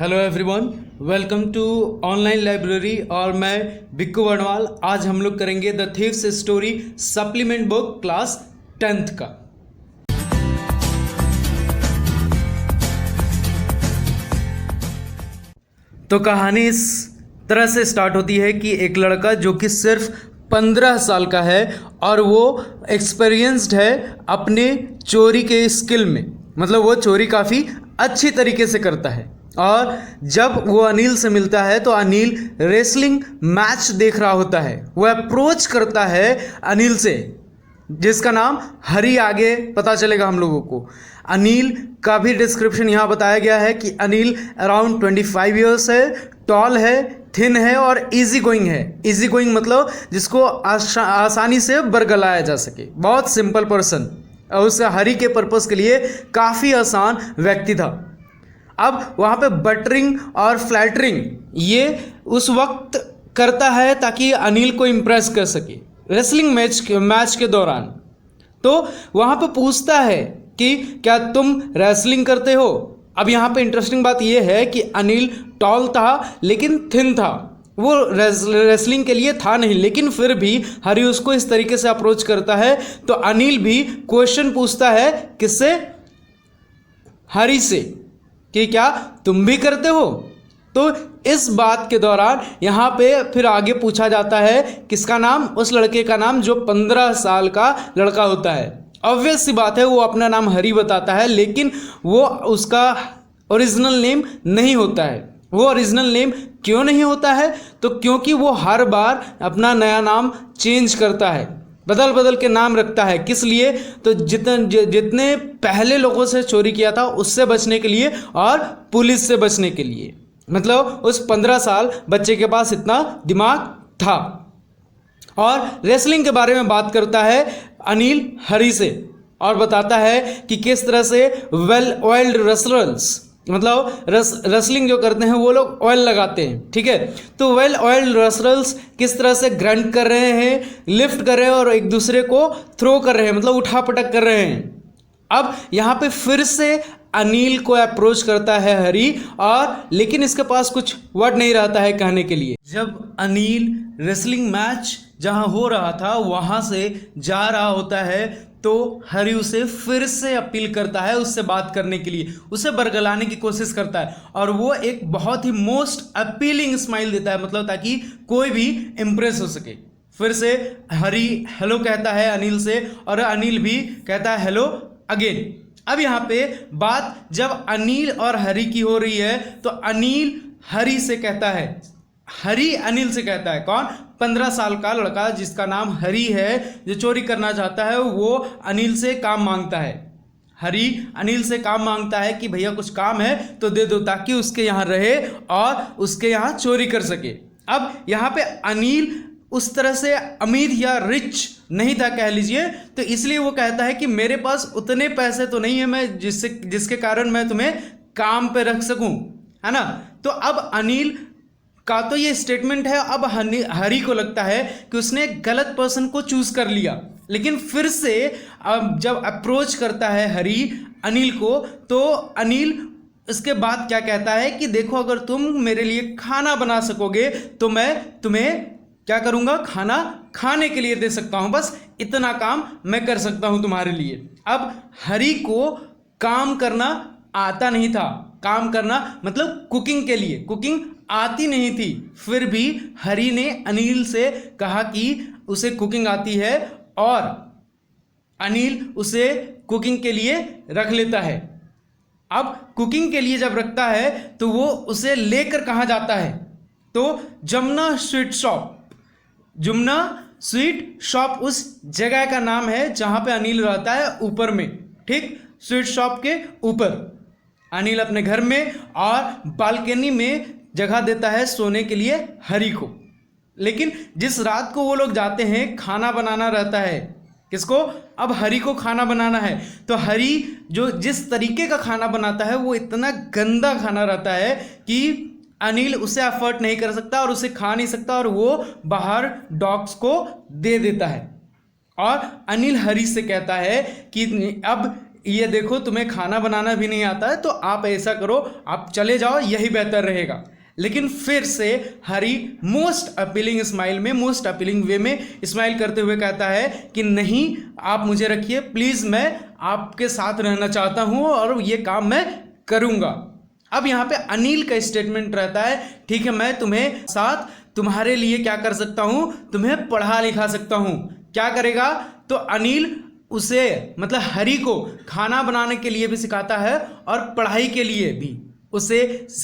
Hello everyone, welcome to online library और मैं बिक्कू वर्णवाल। आज हम लोग करेंगे the thief's story supplement book class 10th का। तो कहानी इस तरह से स्टार्ट होती है कि एक लड़का जो कि सिर्फ 15 साल का है और वो एक्सपीरियंस्ड है अपने चोरी के स्किल में, मतलब वो चोरी काफ़ी अच्छी तरीके से करता है। और जब वो अनिल से मिलता है तो अनिल रेसलिंग मैच देख रहा होता है। वो अप्रोच करता है अनिल से, जिसका नाम हरी, आगे पता चलेगा हम लोगों को। अनिल का भी डिस्क्रिप्शन यहाँ बताया गया है कि अनिल अराउंड 25 ईयर्स है, टॉल है, थिन है और इजी गोइंग है। इजी गोइंग मतलब जिसको आसानी से बरगलाया जा सके, बहुत सिंपल पर्सन। और उस हरी के पर्पस के लिए काफ़ी आसान व्यक्ति था। अब वहाँ पे बटरिंग और फ्लैटरिंग ये उस वक्त करता है ताकि अनिल को इम्प्रेस कर सके रेसलिंग मैच के दौरान। तो वहाँ पे पूछता है कि क्या तुम रेसलिंग करते हो। अब यहाँ पे इंटरेस्टिंग बात ये है कि अनिल टॉल था लेकिन थिन था, वो रेसलिंग के लिए था नहीं, लेकिन फिर भी हरी उसको इस तरीके से अप्रोच करता है। तो अनिल भी क्वेश्चन पूछता है, किससे? हरी से, कि क्या तुम भी करते हो। तो इस बात के दौरान यहाँ पे फिर आगे पूछा जाता है किसका नाम, उस लड़के का नाम जो 15 साल का लड़का होता है। ऑब्वियस सी बात है वो अपना नाम हरी बताता है, लेकिन वो उसका ओरिजिनल नेम नहीं होता है। वो ओरिजिनल नेम क्यों नहीं होता है? तो क्योंकि वो हर बार अपना नया नाम चेंज करता है, बदल बदल के नाम रखता है। किस लिए? तो जितने पहले लोगों से चोरी किया था उससे बचने के लिए और पुलिस से बचने के लिए। मतलब उस 15 साल बच्चे के पास इतना दिमाग था। और रेसलिंग के बारे में बात करता है अनिल हरी से और बताता है कि किस तरह से वेल ऑयल्ड रेसलर्स, मतलब रेसलिंग जो करते हैं वो लोग ऑयल लगाते हैं, ठीक है। तो वेल ऑयल्ड रेसलर्स किस तरह से ग्रंट कर रहे हैं, लिफ्ट कर रहे हैं और एक दूसरे को थ्रो कर रहे हैं, मतलब उठा पटक कर रहे हैं। अब यहाँ पे फिर से अनिल को अप्रोच करता है हरी, और लेकिन इसके पास कुछ वर्ड नहीं रहता है कहने के लिए। जब अनिल रेसलिंग मैच जहाँ हो रहा था वहाँ से जा रहा होता है तो हरी उसे फिर से अपील करता है उससे बात करने के लिए, उसे बरगलाने की कोशिश करता है। और वो एक बहुत ही मोस्ट अपीलिंग स्माइल देता है, मतलब ताकि कोई भी इम्प्रेस हो सके। फिर से हरी हेलो कहता है अनिल से और अनिल भी कहता है हेलो अगेन। अब यहाँ पे बात जब अनिल और हरी की हो रही है तो अनिल हरी से कहता है, हरी अनिल से कहता है, कौन? 15 साल का लड़का जिसका नाम हरी है, जो चोरी करना चाहता है, वो अनिल से काम मांगता है। हरी अनिल से काम मांगता है कि भैया कुछ काम है तो दे दो ताकि उसके यहाँ रहे और उसके यहाँ चोरी कर सके। अब यहाँ पे अनिल उस तरह से अमीर या रिच नहीं था कह लीजिए, तो इसलिए वो कहता है कि मेरे पास उतने पैसे तो नहीं है मैं जिसके कारण मैं तुम्हें काम पे रख सकूं, है ना। तो अब अनिल का तो ये स्टेटमेंट है। अब हरी को लगता है कि उसने गलत पर्सन को चूज कर लिया, लेकिन फिर से अब जब अप्रोच करता है हरी अनिल को तो अनिल इसके बाद क्या कहता है कि देखो, अगर तुम मेरे लिए खाना बना सकोगे तो मैं तुम्हें क्या करूंगा, खाना खाने के लिए दे सकता हूं, बस इतना काम मैं कर सकता हूं तुम्हारे लिए। अब हरी को काम करना आता नहीं था, काम करना मतलब कुकिंग के लिए कुकिंग आती नहीं थी। फिर भी हरी ने अनिल से कहा कि उसे कुकिंग आती है और अनिल उसे कुकिंग के लिए रख लेता है। अब कुकिंग के लिए जब रखता है तो वो उसे लेकर कहाँ जाता है? तो जमुना स्वीट शॉप उस जगह का नाम है जहाँ पे अनिल रहता है, ऊपर में, ठीक, स्वीट शॉप के ऊपर। अनिल अपने घर में और बालकनी में जगह देता है सोने के लिए हरी को। लेकिन जिस रात को वो लोग जाते हैं खाना बनाना रहता है, किसको? अब हरी को खाना बनाना है। तो हरी जो जिस तरीके का खाना बनाता है वो इतना गंदा खाना रहता है कि अनिल उसे अफोर्ड नहीं कर सकता और उसे खा नहीं सकता और वो बाहर डॉग्स को दे देता है। और अनिल हरी से कहता है कि अब ये देखो तुम्हें खाना बनाना भी नहीं आता है, तो आप ऐसा करो, आप चले जाओ, यही बेहतर रहेगा। लेकिन फिर से हरी मोस्ट अपीलिंग स्माइल में, मोस्ट अपीलिंग वे में स्माइल करते हुए कहता है कि नहीं, आप मुझे रखिए प्लीज़, मैं आपके साथ रहना चाहता हूँ और ये काम मैं करूँगा। अब यहाँ पे अनिल का स्टेटमेंट रहता है, ठीक है, मैं तुम्हें साथ तुम्हारे लिए क्या कर सकता हूँ, तुम्हें पढ़ा लिखा सकता हूँ। क्या करेगा? तो अनिल उसे मतलब हरी को खाना बनाने के लिए भी सिखाता है और पढ़ाई के लिए भी उसे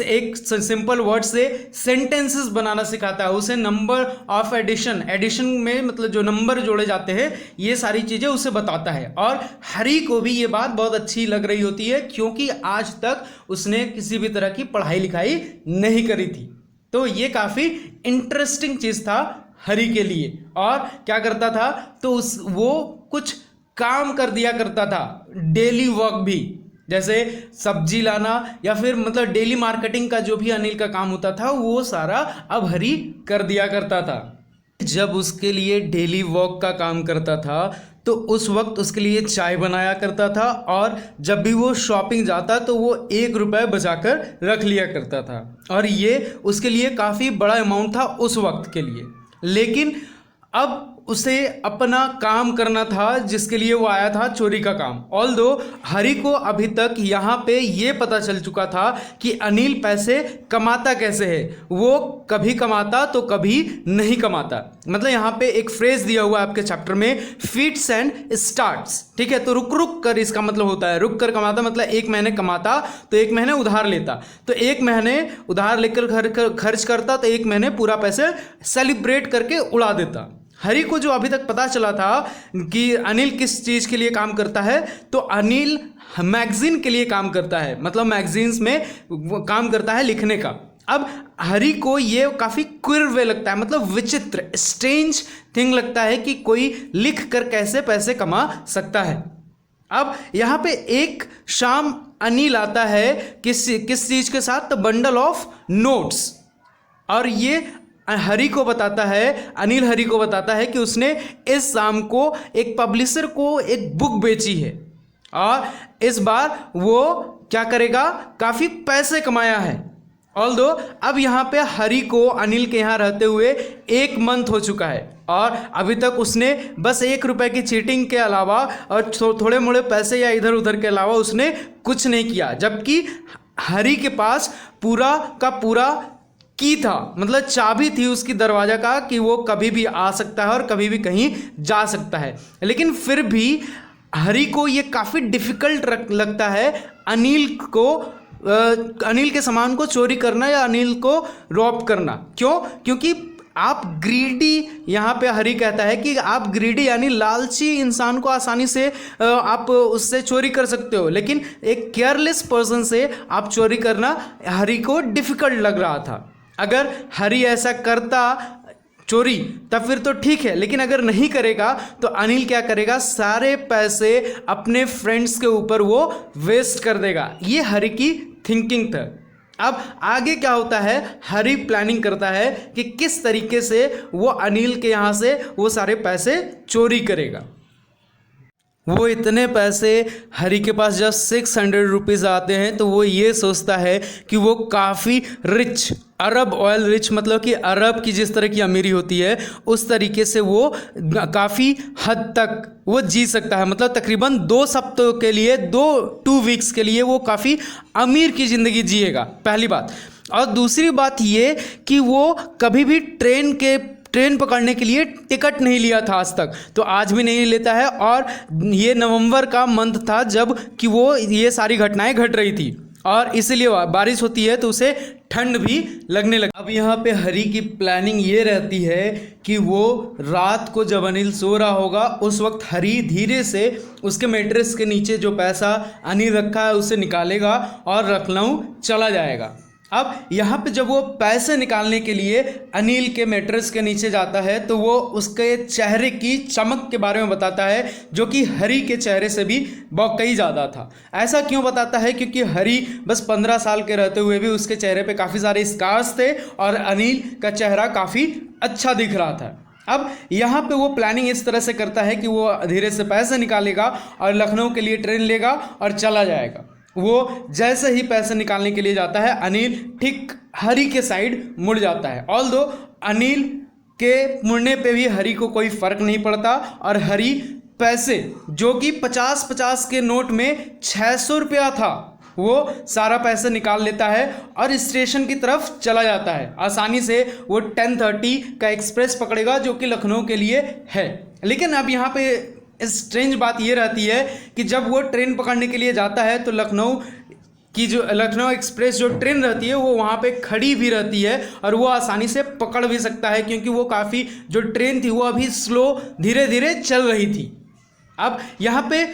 एक सिंपल वर्ड से सेंटेंसेस बनाना सिखाता है। उसे नंबर ऑफ एडिशन में मतलब जो नंबर जोड़े जाते हैं, ये सारी चीज़ें उसे बताता है। और हरी को भी ये बात बहुत अच्छी लग रही होती है, क्योंकि आज तक उसने किसी भी तरह की पढ़ाई लिखाई नहीं करी थी। तो ये काफ़ी इंटरेस्टिंग चीज़ था हरी के लिए। और क्या करता था, तो वो कुछ काम कर दिया करता था, डेली वर्क भी, जैसे सब्जी लाना या फिर मतलब डेली मार्केटिंग का जो भी अनिल का काम होता था, वो सारा अब हरी कर दिया करता था। जब उसके लिए डेली वर्क का काम करता था तो उस वक्त उसके लिए चाय बनाया करता था, और जब भी वो शॉपिंग जाता तो वो 1 रुपये बचाकर रख लिया करता था, और ये उसके लिए काफ़ी बड़ा अमाउंट था उस वक्त के लिए। लेकिन अब उसे अपना काम करना था जिसके लिए वो आया था, चोरी का काम। ऑल्दो हरी को अभी तक यहाँ पे ये पता चल चुका था कि अनिल पैसे कमाता कैसे है, वो कभी कमाता तो कभी नहीं कमाता। मतलब यहाँ पे एक फ्रेज दिया हुआ है आपके चैप्टर में, फीट्स एंड स्टार्ट्स, ठीक है। तो रुक रुक कर इसका मतलब होता है, रुक कर कमाता मतलब 1 महीने कमाता तो 1 महीने उधार लेता, तो 1 महीने उधार लेकर खर्च करता, तो 1 महीने पूरा पैसे सेलिब्रेट करके उड़ा देता। हरी को जो अभी तक पता चला था कि अनिल किस चीज़ के लिए काम करता है, तो अनिल मैगजीन के लिए काम करता है, मतलब मैगजीन्स में काम करता है लिखने का। अब हरी को ये काफ़ी क्विर वे लगता है, मतलब विचित्र, स्ट्रेंज थिंग लगता है कि कोई लिख कर कैसे पैसे कमा सकता है। अब यहाँ पे एक शाम अनिल आता है किस चीज़ के साथ, तो बंडल ऑफ नोट्स, और ये हरी को बताता है, अनिल हरी को बताता है कि उसने इस शाम को एक पब्लिशर को एक बुक बेची है, और इस बार वो क्या करेगा, काफ़ी पैसे कमाया है। ऑल्दो अब यहाँ पे हरी को अनिल के यहाँ रहते हुए 1 मंथ हो चुका है, और अभी तक उसने बस 1 रुपये की चीटिंग के अलावा और थोड़े मोड़े पैसे या इधर उधर के अलावा उसने कुछ नहीं किया, जबकि हरी के पास पूरा का पूरा की था, मतलब चाबी थी उसकी दरवाज़ा का, कि वो कभी भी आ सकता है और कभी भी कहीं जा सकता है। लेकिन फिर भी हरी को ये काफ़ी डिफ़िकल्ट लगता है अनिल के सामान को चोरी करना या अनिल को रॉब करना। क्यों? क्योंकि आप ग्रीडी, यहाँ पे हरी कहता है कि आप ग्रीडी यानी लालची इंसान को आसानी से आप उससे चोरी कर सकते हो, लेकिन एक केयरलेस पर्सन से आप चोरी करना हरी को डिफ़िकल्ट लग रहा था। अगर हरी ऐसा करता चोरी तब फिर तो ठीक है, लेकिन अगर नहीं करेगा तो अनिल क्या करेगा, सारे पैसे अपने फ्रेंड्स के ऊपर वो वेस्ट कर देगा। ये हरी की थिंकिंग था। अब आगे क्या होता है, हरी प्लानिंग करता है कि किस तरीके से वो अनिल के यहाँ से वो सारे पैसे चोरी करेगा। वो इतने पैसे, हरी के पास जब 600 रुपीज़ आते हैं तो वो ये सोचता है कि वो काफ़ी रिच, अरब ऑयल रिच, मतलब कि अरब की जिस तरह की अमीरी होती है उस तरीके से वो काफ़ी हद तक वो जी सकता है। मतलब तकरीबन 2 सप्ताह के लिए, 2 वीक्स के लिए वो काफ़ी अमीर की ज़िंदगी जिएगा, पहली बात। और दूसरी बात ये कि वो कभी भी ट्रेन पकड़ने के लिए टिकट नहीं लिया था आज तक, तो आज भी नहीं लेता है। और ये नवंबर का मंथ था जब कि वो ये सारी घटनाएं घट रही थी, और इसीलिए बारिश होती है तो उसे ठंड भी लगने लगी। अब यहाँ पे हरी की प्लानिंग ये रहती है कि वो रात को जब अनिल सो रहा होगा उस वक्त हरी धीरे से उसके मैट्रेस के नीचे जो पैसा अनिल रखा है उसे निकालेगा और लखनऊ चला जाएगा। अब यहाँ पे जब वो पैसे निकालने के लिए अनिल के मैट्रेस के नीचे जाता है तो वो उसके चेहरे की चमक के बारे में बताता है, जो कि हरी के चेहरे से भी कई ज़्यादा था। ऐसा क्यों बताता है? क्योंकि हरी बस 15 साल के रहते हुए भी उसके चेहरे पे काफ़ी सारे स्कार्स थे और अनिल का चेहरा काफ़ी अच्छा दिख रहा था। अब यहाँ पे वो प्लानिंग इस तरह से करता है कि वो धीरे से पैसे निकालेगा और लखनऊ के लिए ट्रेन लेगा और चला जाएगा। वो जैसे ही पैसे निकालने के लिए जाता है, अनिल ठीक हरी के साइड मुड़ जाता है। ऑल्दो अनिल के मुड़ने पे भी हरी को कोई फर्क नहीं पड़ता और हरी पैसे जो कि 50-50 के नोट में 600 रुपया था, वो सारा पैसे निकाल लेता है और स्टेशन की तरफ चला जाता है। आसानी से वो 10:30 का एक्सप्रेस पकड़ेगा जो कि लखनऊ के लिए है। लेकिन अब यहाँ पे स्ट्रेंज बात ये रहती है कि जब वो ट्रेन पकड़ने के लिए जाता है तो लखनऊ एक्सप्रेस जो ट्रेन रहती है वो वहाँ पे खड़ी भी रहती है और वो आसानी से पकड़ भी सकता है, क्योंकि वो काफ़ी जो ट्रेन थी वो अभी स्लो धीरे धीरे चल रही थी। अब यहाँ पे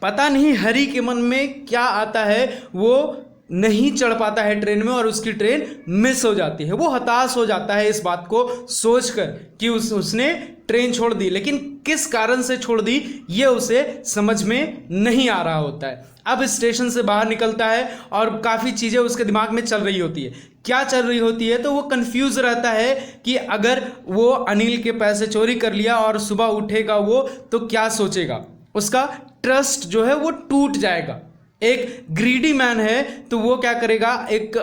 पता नहीं हरी के मन में क्या आता है, वो नहीं चढ़ पाता है ट्रेन में और उसकी ट्रेन मिस हो जाती है। वो हताश हो जाता है इस बात को सोचकर कि उसने ट्रेन छोड़ दी, लेकिन किस कारण से छोड़ दी ये उसे समझ में नहीं आ रहा होता है। अब स्टेशन से बाहर निकलता है और काफ़ी चीज़ें उसके दिमाग में चल रही होती है। क्या चल रही होती है, तो वो कंफ्यूज रहता है कि अगर वो अनिल के पैसे चोरी कर लिया और सुबह उठेगा वो तो क्या सोचेगा। उसका ट्रस्ट जो है वो टूट जाएगा। एक ग्रीडी मैन है तो वो क्या करेगा,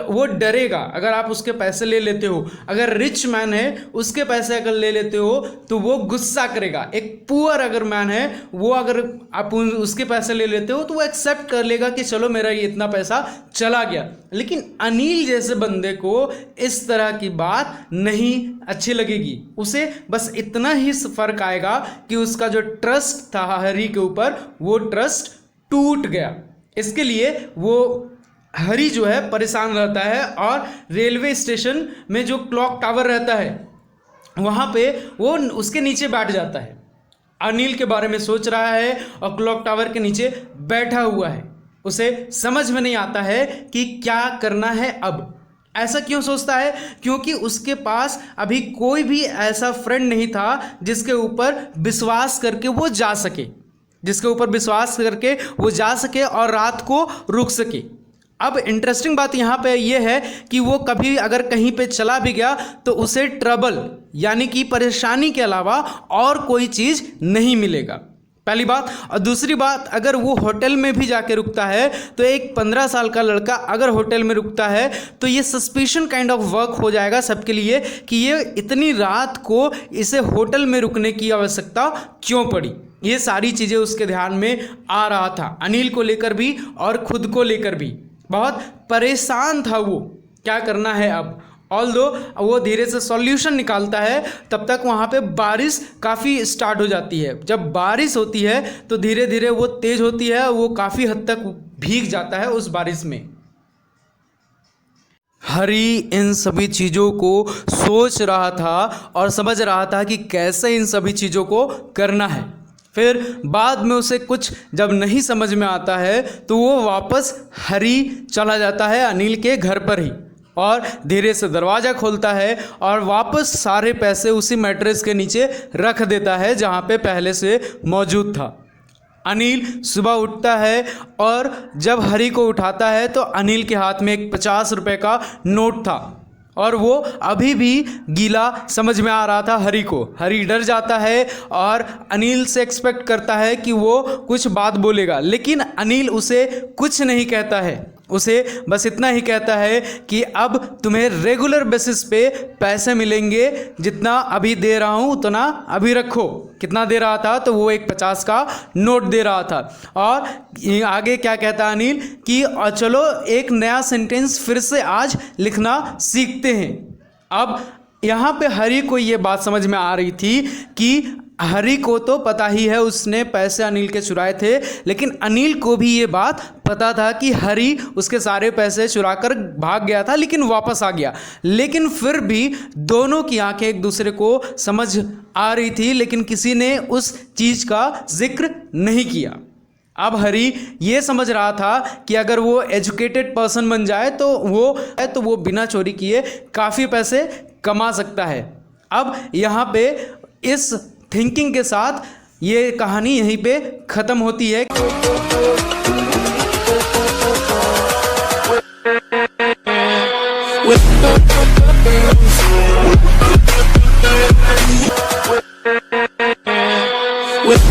वो डरेगा अगर आप उसके पैसे ले लेते हो। अगर रिच मैन है उसके पैसे अगर ले लेते हो तो वो गुस्सा करेगा। एक पुअर अगर मैन है वो अगर आप उसके पैसे ले लेते हो तो वो एक्सेप्ट कर लेगा कि चलो मेरा ये इतना पैसा चला गया। लेकिन अनिल जैसे बंदे को इस तरह की बात नहीं अच्छी लगेगी। उसे बस इतना ही फर्क आएगा कि उसका जो ट्रस्ट था हरी के ऊपर वो ट्रस्ट टूट गया। इसके लिए वो हरी जो है परेशान रहता है और रेलवे स्टेशन में जो क्लॉक टावर रहता है वहाँ पे वो उसके नीचे बैठ जाता है। अनिल के बारे में सोच रहा है और क्लॉक टावर के नीचे बैठा हुआ है। उसे समझ में नहीं आता है कि क्या करना है अब। ऐसा क्यों सोचता है? क्योंकि उसके पास अभी कोई भी ऐसा फ्रेंड नहीं था जिसके ऊपर विश्वास करके वो जा सके और रात को रुक सके। अब इंटरेस्टिंग बात यहाँ पे ये है कि वो कभी अगर कहीं पे चला भी गया तो उसे ट्रबल यानी कि परेशानी के अलावा और कोई चीज़ नहीं मिलेगा, पहली बात। और दूसरी बात, अगर वो होटल में भी जाके रुकता है तो एक 15 साल का लड़का अगर होटल में रुकता है तो ये सस्पिशन काइंड ऑफ वर्क हो जाएगा सबके लिए कि ये इतनी रात को इसे होटल में रुकने की आवश्यकता क्यों पड़ी। ये सारी चीज़ें उसके ध्यान में आ रहा था, अनिल को लेकर भी और खुद को लेकर भी बहुत परेशान था वो, क्या करना है अब। ऑल्दो वो धीरे से सॉल्यूशन निकालता है, तब तक वहाँ पे बारिश काफ़ी स्टार्ट हो जाती है। जब बारिश होती है तो धीरे धीरे वो तेज़ होती है, वो काफ़ी हद तक भीग जाता है उस बारिश में। हरी इन सभी चीज़ों को सोच रहा था और समझ रहा था कि कैसे इन सभी चीज़ों को करना है। फिर बाद में उसे कुछ जब नहीं समझ में आता है तो वो वापस हरी चला जाता है अनिल के घर पर ही और धीरे से दरवाज़ा खोलता है और वापस सारे पैसे उसी मैट्रेस के नीचे रख देता है जहाँ पे पहले से मौजूद था। अनिल सुबह उठता है और जब हरी को उठाता है तो अनिल के हाथ में एक 50 रुपये का नोट था और वो अभी भी गीला समझ में आ रहा था हरी को। हरी डर जाता है और अनिल से एक्सपेक्ट करता है कि वो कुछ बात बोलेगा, लेकिन अनिल उसे कुछ नहीं कहता है। उसे बस इतना ही कहता है कि अब तुम्हें रेगुलर बेसिस पे पैसे मिलेंगे, जितना अभी दे रहा हूँ उतना अभी रखो। कितना दे रहा था? तो वो एक 50 का नोट दे रहा था। और आगे क्या कहता अनिल कि चलो एक नया सेंटेंस फिर से आज लिखना सीखते हैं। अब यहाँ पे हरी को ये बात समझ में आ रही थी कि हरी को तो पता ही है उसने पैसे अनिल के चुराए थे, लेकिन अनिल को भी ये बात पता था कि हरी उसके सारे पैसे चुराकर भाग गया था लेकिन वापस आ गया। लेकिन फिर भी दोनों की आंखें एक दूसरे को समझ आ रही थी, लेकिन किसी ने उस चीज़ का जिक्र नहीं किया। अब हरी ये समझ रहा था कि अगर वो एजुकेटेड पर्सन बन जाए तो वो बिना चोरी किए काफ़ी पैसे कमा सकता है। अब यहाँ पे इस थिंकिंग के साथ ये कहानी यहीं पे ख़त्म होती है। with